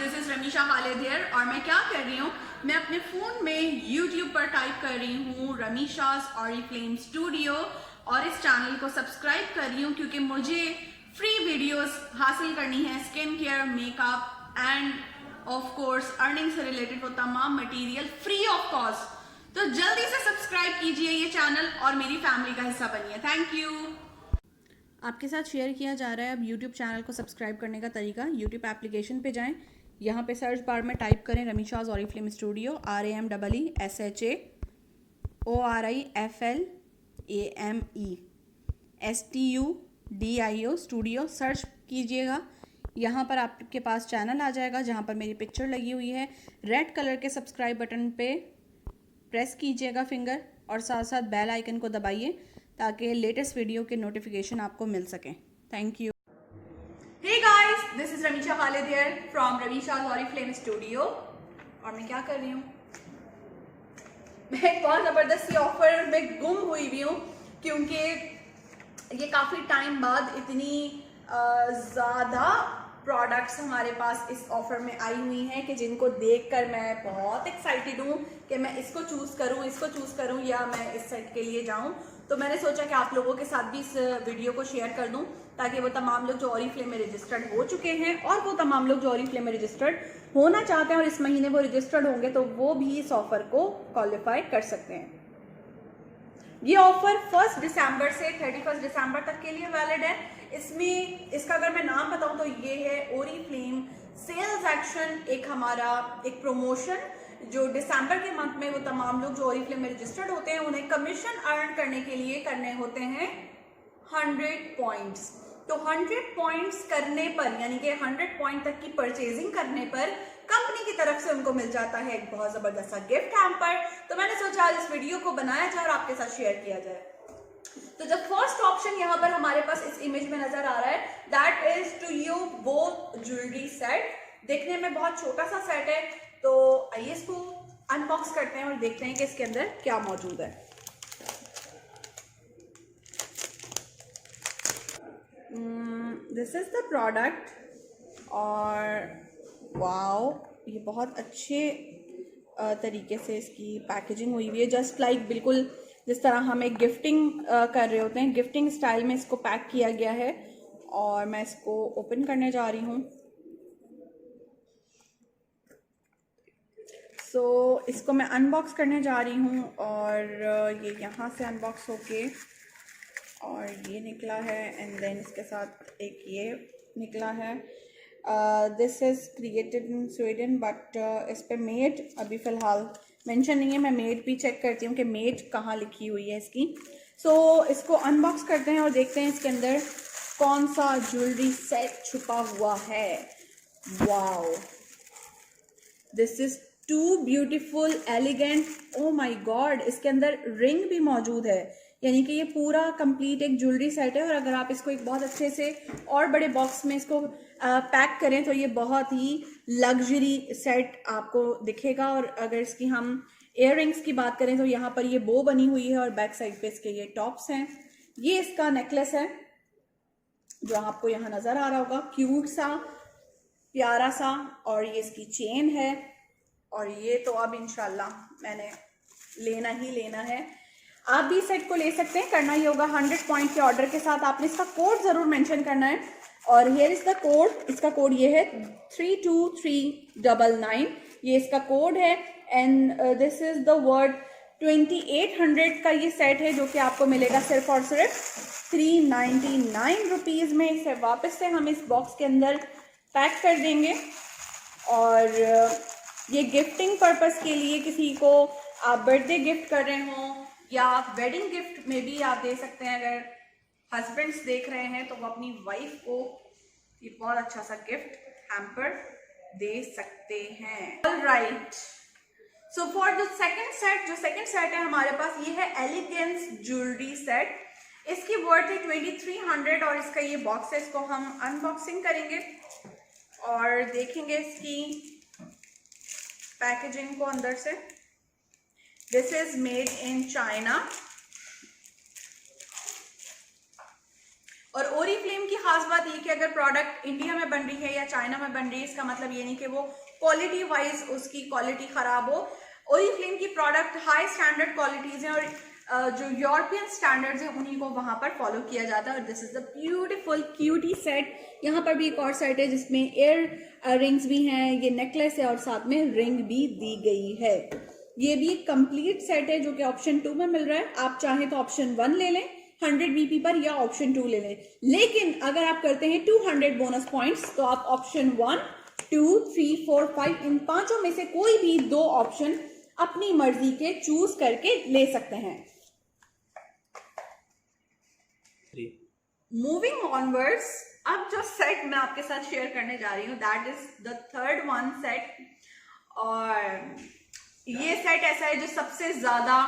This is Rameesha Khalid here. और मैं क्या कर रही हूँ, मैं अपने फ़ोन में YouTube पर टाइप कर रही हूँ रमीशा's ऑरिफ्लेम स्टूडियो और इस चैनल को सब्सक्राइब कर रही हूँ क्योंकि मुझे फ्री वीडियोस हासिल करनी है skin care, makeup end of course earning से रिलेटेड वो तमाम मटेरियल फ्री ऑफ कॉस्ट। तो जल्दी से सब्सक्राइब कीजिए ये चैनल और मेरी फैमिली का हिस्सा बनिए। Thank you. आपके साथ शेयर किया जा रहा है अब YouTube चैनल को सब्सक्राइब करने का तरीका। YouTube एप्लीकेशन पे जाएं, यहाँ पे सर्च बार में टाइप करें Rameesha's Oriflame studio, RAMEESHAORIFLAME studio search कीजिएगा। यहाँ पर आपके पास चैनल आ जाएगा जहाँ पर मेरी पिक्चर लगी हुई है। रेड कलर के सब्सक्राइब बटन पे प्रेस कीजिएगा फिंगर और साथ साथ बेल आइकन को दबाइए ताकि लेटेस्ट वीडियो के नोटिफिकेशन आपको मिल सकें। Thank you. Hey guys, this is Rameesha Khalid here from Rameesha's Oriflame studio. और मैं क्या कर रही हूँ, मैं एक बहुत ज़बरदस्त ऑफर में गुम हुई भी हूँ क्योंकि ये काफ़ी टाइम बाद इतनी ज़्यादा प्रोडक्ट्स हमारे पास इस ऑफर में आई हुई हैं कि जिनको देखकर मैं बहुत एक्साइटेड हूँ कि मैं इसको चूज़ करूँ या मैं इस सेट के लिए जाऊँ। तो मैंने सोचा कि आप लोगों के साथ भी इस वीडियो को शेयर कर दूं ताकि वो तमाम लोग जो ऑरिफ्लेम में रजिस्टर्ड हो चुके हैं और वो तमाम लोग जो ऑरिफ्लेम में रजिस्टर्ड होना चाहते हैं और इस महीने वो रजिस्टर्ड होंगे तो वो भी इस ऑफर को क्वालिफाई कर सकते हैं। ये ऑफर 1 दिसंबर से 31 दिसंबर तक के लिए वैलिड है। इसमें इसका अगर मैं नाम बताऊं तो ये है ओरिफ्लेम सेल्स एक्शन, एक हमारा एक प्रमोशन जो दिसंबर के मंथ में वो तमाम लोग जो ओरिफ्लेम में रजिस्टर्ड होते हैं उन्हें कमीशन अर्न करने के लिए करने होते हैं 100 पॉइंट्स। तो 100 पॉइंट्स करने पर यानी कि 100 पॉइंट तक की परचेजिंग करने पर कंपनी की तरफ से उनको मिल जाता है एक बहुत जबरदस्त सा गिफ्ट हैम्पर। तो मैंने सोचा आज इस वीडियो को बनाया जाए और आपके साथ शेयर किया जाए। तो जब फर्स्ट ऑप्शन यहाँ पर हमारे पास इस इमेज में नजर आ रहा है, that is to you both jewellery set. देखने में बहुत छोटा सा सेट है, तो आइए इसको अनबॉक्स करते हैं और देखते हैं कि इसके अंदर क्या मौजूद है। दिस इज द प्रोडक्ट और वाओ, ये बहुत अच्छे तरीके से इसकी पैकेजिंग हुई हुई है, जस्ट लाइक बिल्कुल जिस तरह हम एक गिफ्टिंग कर रहे होते हैं, गिफ्टिंग स्टाइल में इसको पैक किया गया है। और मैं इसको ओपन करने जा रही हूँ। सो इसको मैं अनबॉक्स करने जा रही हूँ और ये यहाँ से अनबॉक्स होके और ये निकला है एंड देन इसके साथ एक ये निकला है। This is created in Sweden but इस पे मेड अभी फ़िलहाल मेंशन नहीं है। मैं मेड भी चेक करती हूँ कि मेड कहाँ लिखी हुई है इसकी। सो इसको अनबॉक्स करते हैं और देखते हैं इसके अंदर कौन सा ज्वेलरी सेट छुपा हुआ है। Wow, this is too beautiful elegant, oh my God, इसके अंदर रिंग भी मौजूद है, यानी कि ये पूरा कंप्लीट एक ज्वेलरी सेट है। और अगर आप इसको एक बहुत अच्छे से और बड़े बॉक्स में इसको पैक करें तो ये बहुत ही लग्जरी सेट आपको दिखेगा। और अगर इसकी हम इयर रिंग्स की बात करें तो यहाँ पर ये बो बनी हुई है और बैक साइड पे इसके ये टॉप्स हैं। ये इसका नेकलेस है जो आपको यहाँ नजर आ रहा होगा, क्यूट सा प्यारा सा, और ये इसकी चेन है। और ये तो अब इंशाल्लाह मैंने लेना ही लेना है। आप भी सेट को ले सकते हैं, करना ही होगा 100 पॉइंट के ऑर्डर के साथ आपने इसका कोड जरूर मेंशन करना है। और हियर इज द कोड, इसका कोड ये है 32399, ये इसका कोड है। And this is the word 2800 का ये सेट है जो कि आपको मिलेगा सिर्फ और सिर्फ 399 रुपीज़ में। इसे वापस से हम इस बॉक्स के अंदर पैक कर देंगे और ये गिफ्टिंग पर्पस के लिए किसी को आप बर्थडे गिफ्ट कर रहे हो या वेडिंग गिफ्ट में भी आप दे सकते हैं। अगर हस्बैंड्स देख रहे हैं तो वो अपनी वाइफ को ये बहुत अच्छा सा गिफ्ट हैम्पर दे सकते हैं। Alright, so for the second set, जो सेकंड सेट है हमारे पास ये है एलिगेंस ज्वेलरी सेट। इसकी वर्थ है 2300 और इसका ये बॉक्स है, इसको हम अनबॉक्सिंग करेंगे और देखेंगे इसकी पैकेजिंग को अंदर से। This is made in China और ओरीफ्लेम की खास बात ये कि अगर प्रोडक्ट इंडिया में बन रही है या चाइना में बन रही है, इसका मतलब ये नहीं कि वो क्वालिटी वाइज उसकी क्वालिटी खराब हो। ओरीफ्लेम की प्रोडक्ट हाई स्टैंडर्ड क्वालिटीज हैं और जो यूरोपियन स्टैंडर्ड्स हैं उन्हीं को वहां पर फॉलो किया जाता है। और this is the beautiful cutie set. यहाँ पर भी एक और सेट है जिसमें एयर रिंग्स भी हैं, ये नेकलेस है और साथ में रिंग भी दी गई है। ये भी एक कंप्लीट सेट है जो कि ऑप्शन 2 में मिल रहा है। आप चाहें तो ऑप्शन 1 ले लें 100 BP पर, या ऑप्शन 2 ले लें। लेकिन अगर आप करते हैं 200 बोनस पॉइंट्स तो आप ऑप्शन 1, 2, 3, 4, 5 इन पांचों में से कोई भी 2 ऑप्शन अपनी मर्जी के चूज करके ले सकते हैं। मूविंग ऑनवर्ड्स, अब जो सेट मैं आपके साथ शेयर करने जा रही हूँ that is the third one set. और ये सेट ऐसा है जो सबसे ज्यादा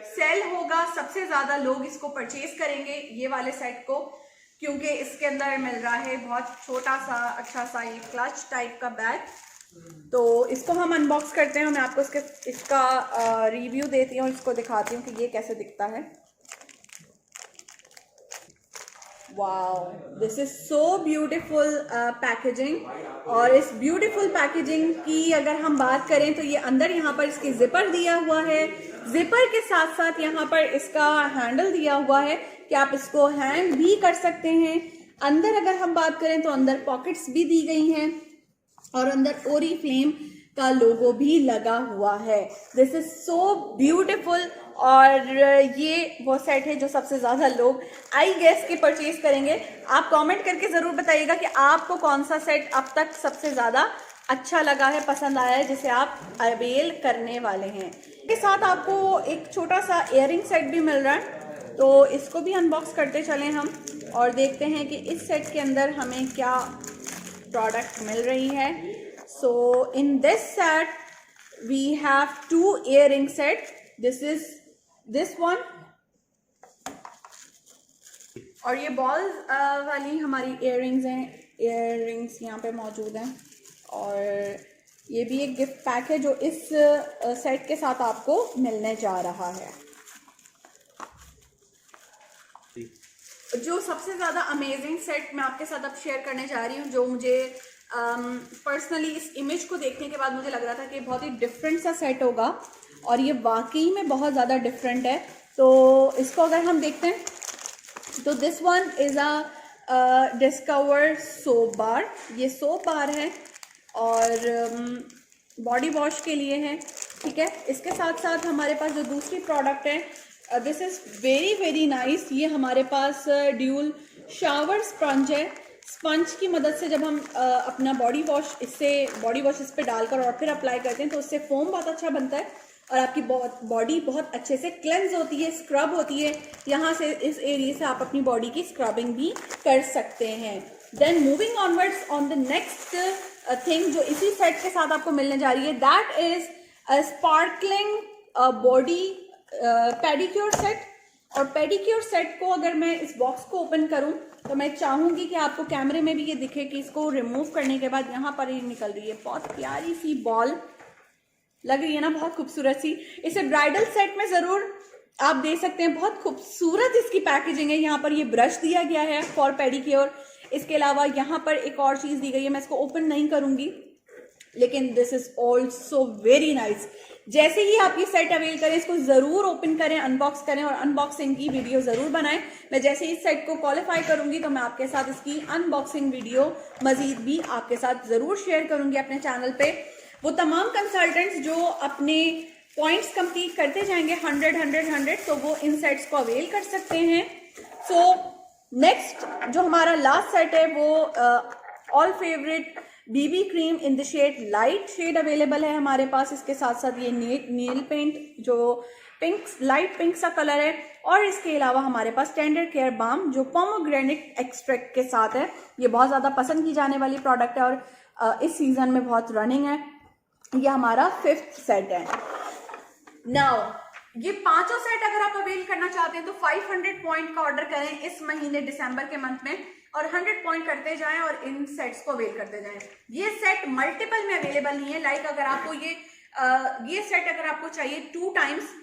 सेल होगा, सबसे ज्यादा लोग इसको परचेज करेंगे ये वाले सेट को, क्योंकि इसके अंदर मिल रहा है बहुत छोटा सा अच्छा सा ये क्लच टाइप का बैग। तो इसको हम अनबॉक्स करते हैं और मैं आपको इसका रिव्यू देती हूँ, इसको दिखाती हूँ कि ये कैसे दिखता है। Wow, this is so beautiful packaging. और इस ब्यूटीफुल पैकेजिंग की अगर हम बात करें तो ये अंदर यहाँ पर इसकी जिपर दिया हुआ है। जिपर के साथ साथ यहाँ पर इसका हैंडल दिया हुआ है कि आप इसको हैंग भी कर सकते हैं। अंदर अगर हम बात करें तो अंदर पॉकेट्स भी दी गई हैं और अंदर ओरीफ्लेम का लोगो भी लगा हुआ है। This is so beautiful. और ये वो सेट है जो सबसे ज्यादा लोग आई गेस के परचेज करेंगे। आप कमेंट करके जरूर बताइएगा कि आपको कौन सा सेट अब तक सबसे ज्यादा अच्छा लगा है, पसंद आया है, जिसे आप अवेल करने वाले हैं। इसके साथ आपको एक छोटा सा इयररिंग सेट भी मिल रहा है, तो इसको भी अनबॉक्स करते चलें हम और देखते हैं कि इस सेट के अंदर हमें क्या प्रोडक्ट मिल रही है। So in this set we have 2 earring set. This is this one और ये बॉल वाली हमारी इयररिंग्स हैं। इयररिंग्स यहाँ पे मौजूद हैं और ये भी एक गिफ्ट पैक है जो इस सेट के साथ आपको मिलने जा रहा है। जो सबसे ज़्यादा अमेजिंग सेट मैं आपके साथ अब शेयर करने जा रही हूँ, जो मुझे पर्सनली इस इमेज को देखने के बाद मुझे लग रहा था कि बहुत ही डिफरेंट सा सेट होगा और ये वाकई में बहुत ज़्यादा डिफरेंट है। तो इसको अगर हम देखते हैं तो this one is a discover soap bar. ये सोप बार है और बॉडी वॉश के लिए है, ठीक है। इसके साथ साथ हमारे पास जो दूसरी प्रोडक्ट है this is very very nice. ये हमारे पास ड्यूल शावर स्पंज है। स्पंज की मदद से जब हम अपना बॉडी वॉश इस पे डालकर और फिर अप्लाई करते हैं तो उससे फोम बहुत अच्छा बनता है और आपकी बॉडी बहुत अच्छे से क्लेंज होती है, स्क्रब होती है। यहाँ से इस एरिया से आप अपनी बॉडी की स्क्रबिंग भी कर सकते हैं। Then moving onwards on the next thing जो इसी सेट के साथ आपको मिलने जा रही है, that is a sparkling body pedicure set. और पेडिक्योर सेट को अगर मैं इस बॉक्स को ओपन करूं तो मैं चाहूंगी कि आपको कैमरे में भी ये दिखे कि इसको रिमूव करने के बाद यहाँ पर ये निकल रही है बहुत प्यारी सी बॉल, लग रही है ना, बहुत खूबसूरत सी। इसे ब्राइडल सेट में जरूर आप दे सकते हैं, बहुत खूबसूरत इसकी पैकेजिंग है। यहाँ पर ये ब्रश दिया गया है फॉर पेडिक्योर। इसके अलावा यहाँ पर एक और चीज दी गई है, मैं इसको ओपन नहीं करूंगी, लेकिन this is also very nice. जैसे ही आप ये सेट अवेल करें इसको जरूर ओपन करें, अनबॉक्स करें और अनबॉक्सिंग की वीडियो जरूर बनाएं। मैं जैसे ही इस सेट को क्वालिफाई करूंगी तो मैं आपके साथ इसकी अनबॉक्सिंग वीडियो मजीद भी आपके साथ जरूर शेयर करूंगी अपने चैनल पे। वो तमाम कंसल्टेंट्स जो अपने पॉइंट्स कंप्लीट करते जाएंगे 100 तो वो इन सेट्स को अवेल कर सकते हैं। सो नेक्स्ट जो हमारा लास्ट सेट है वो all favourite BB cream in the shade light shade available है हमारे पास। इसके साथ साथ ये नील पेंट जो पिंक लाइट पिंक सा कलर है और इसके अलावा हमारे पास टेंडर केयर बाम जो पोमोग्रेनेट एक्सट्रैक्ट के साथ है। ये बहुत ज़्यादा पसंद की जाने वाली प्रोडक्ट है और इस सीजन में बहुत रनिंग है। ये हमारा 5th सेट है। नाउ ये पांचों सेट अगर आप अवेल करना चाहते हैं तो 500 पॉइंट का ऑर्डर करें इस महीने दिसंबर के मंथ में और 100 पॉइंट करते जाएं और इन सेट्स को अवेल करते जाएं। ये सेट मल्टीपल में अवेलेबल नहीं है। लाइक अगर आपको ये सेट अगर आपको चाहिए 2 times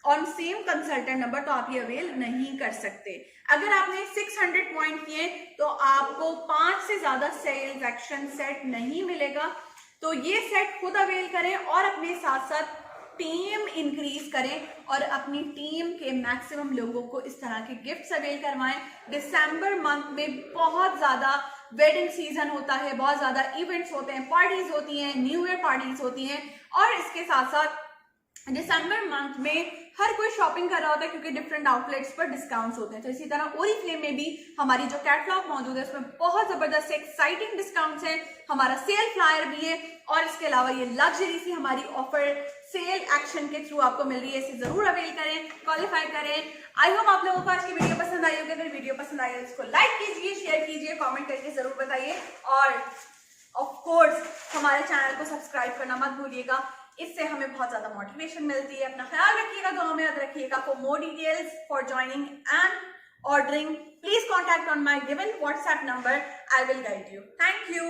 on same consultant number, तो आप ये अवेल नहीं कर सकते। अगर आपने 600 पॉइंट किए तो आपको 5 से ज्यादा सेल्स एक्शन सेट नहीं मिलेगा। तो ये सेट खुद अवेल करें और अपने साथ साथ टीम इंक्रीज करें और अपनी टीम के मैक्सिमम लोगों को इस तरह के गिफ्ट्स अवेल करवाएं। दिसंबर मंथ में बहुत ज्यादा वेडिंग सीजन होता है, बहुत ज्यादा इवेंट्स होते हैं, पार्टीज होती हैं, न्यू ईयर पार्टीज होती हैं, और इसके साथ साथ दिसंबर मंथ में हर कोई शॉपिंग कर रहा होता है क्योंकि डिफरेंट आउटलेट्स पर डिस्काउंट्स होते हैं। तो इसी तरह ओरीफ्लेम में भी हमारी जो कैटलॉग मौजूद है उसमें बहुत जबरदस्त एक्साइटिंग डिस्काउंट्स हैं, हमारा सेल फ्लायर भी है, और इसके अलावा ये लग्जरी सी हमारी ऑफर सेल एक्शन के थ्रू आपको मिल रही है। इसे जरूर अवेल करें, क्वालिफाई करें। आई होप आप लोगों को आज की वीडियो पसंद आई होगी। अगर वीडियो पसंद आई है इसको लाइक कीजिए, शेयर कीजिए, कॉमेंट करके जरूर बताइए, और ऑफ कोर्स हमारे चैनल को सब्सक्राइब करना मत भूलिएगा, इससे हमें बहुत ज्यादा मोटिवेशन मिलती है। अपना ख्याल रखिएगा, दुआ में याद रखिएगा। For more details for joining and ordering, please contact on my given WhatsApp number. I will guide you. Thank you.